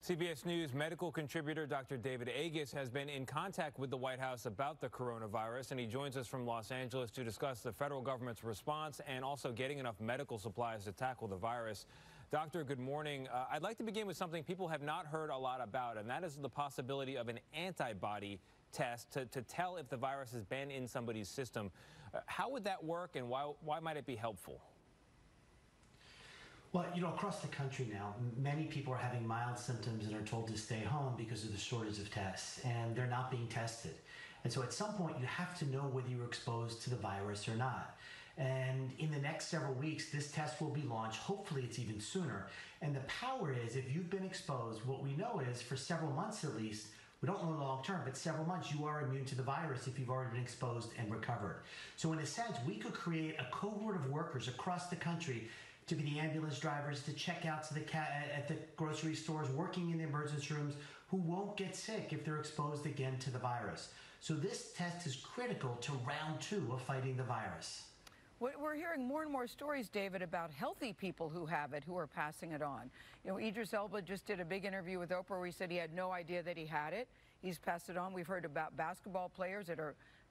CBS News medical contributor Dr. David Agus has been in contact with the White House about the coronavirus, and he joins us from Los Angeles to discuss the federal government's response and also getting enough medical supplies to tackle the virus. Doctor, good morning. I'd like to begin with something people have not heard a lot about, and that is the possibility of an antibody test to tell if the virus has been in somebody's system. How would that work, and why might it be helpful? Well, across the country now, many people are having mild symptoms and are told to stay home because of the shortage of tests, and they're not being tested. And so at some point, you have to know whether you're exposed to the virus or not. And in the next several weeks, this test will be launched. Hopefully, it's even sooner. And the power is, if you've been exposed, what we know is for several months at least, we don't know long term, but several months, you are immune to the virus if you've already been exposed and recovered. So in a sense, we could create a cohort of workers across the country to be the ambulance drivers, to check out to at the grocery stores, working in the emergency rooms, who won't get sick if they're exposed again to the virus. So this test is critical to round 2 of fighting the virus. We're hearing more and more stories, David, about healthy people who have it, who are passing it on. Idris Elba just did a big interview with Oprah where he said he had no idea that he had it. He's passed it on. We've heard about basketball players that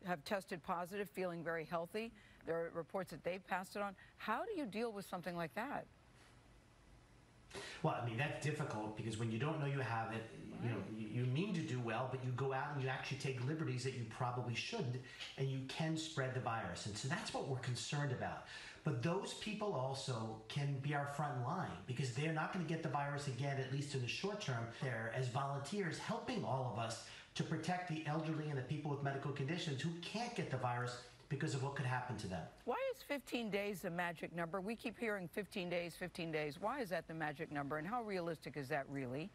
have tested positive, feeling very healthy. There are reports that they've passed it on. How do you deal with something like that? Well, I mean, that's difficult because when you don't know you have it, you mean to do well, but you go out and you actually take liberties that you probably shouldn't, and you can spread the virus. And so that's what we're concerned about. But those people also can be our front line because they're not going to get the virus again, at least in the short term. They're, as volunteers, helping all of us to protect the elderly and the people with medical conditions who can't get the virus because of what could happen to them. Why is 15 days the magic number? We keep hearing 15 days, 15 days. Why is that the magic number, and how realistic is that really?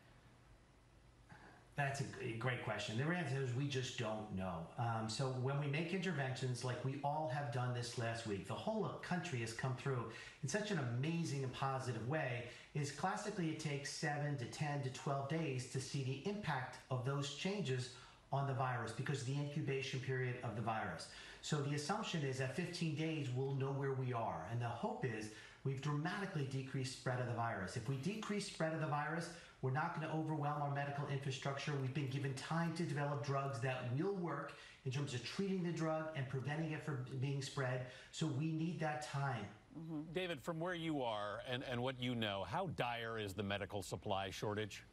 That's a great question. The answer is we just don't know. So when we make interventions like we all have done this last week, the whole country has come through in such an amazing and positive way, is classically it takes 7 to 10 to 12 days to see the impact of those changes on the virus because of the incubation period of the virus. So the assumption is at 15 days, we'll know where we are. And the hope is we've dramatically decreased spread of the virus. If we decrease spread of the virus, we're not going to overwhelm our medical infrastructure. We've been given time to develop drugs that will work in terms of treating the drug and preventing it from being spread. So we need that time. David, from where you are and what you know, how dire is the medical supply shortage?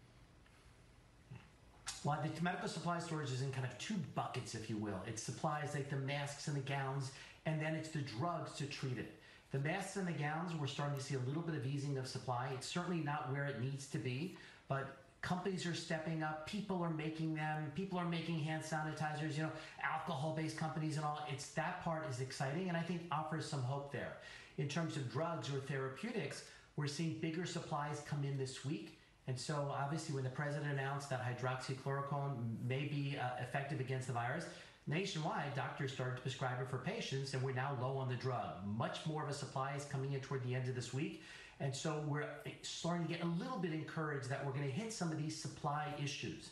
Well, the medical supply storage is in kind of 2 buckets, if you will. It's supplies like the masks and the gowns, and then it's the drugs to treat it. The masks and the gowns, we're starting to see a little bit of easing of supply. It's certainly not where it needs to be, but companies are stepping up. People are making them. People are making hand sanitizers, alcohol-based companies and all. That part is exciting, and I think offers some hope there. In terms of drugs or therapeutics, we're seeing bigger supplies come in this week. And so obviously when the president announced that hydroxychloroquine may be effective against the virus, nationwide doctors started to prescribe it for patients, and we're now low on the drug. Much more of a supply is coming in toward the end of this week. And so we're starting to get a little bit encouraged that we're going to hit some of these supply issues.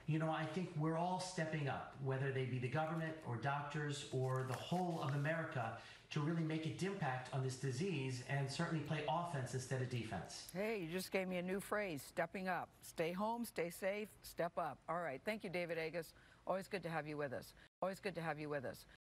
I think we're all stepping up, whether they be the government or doctors or the whole of America, to really make an impact on this disease and certainly play offense instead of defense. Hey, you just gave me a new phrase, stepping up. Stay home, stay safe, step up. All right. Thank you, David Agus. Always good to have you with us. Always good to have you with us.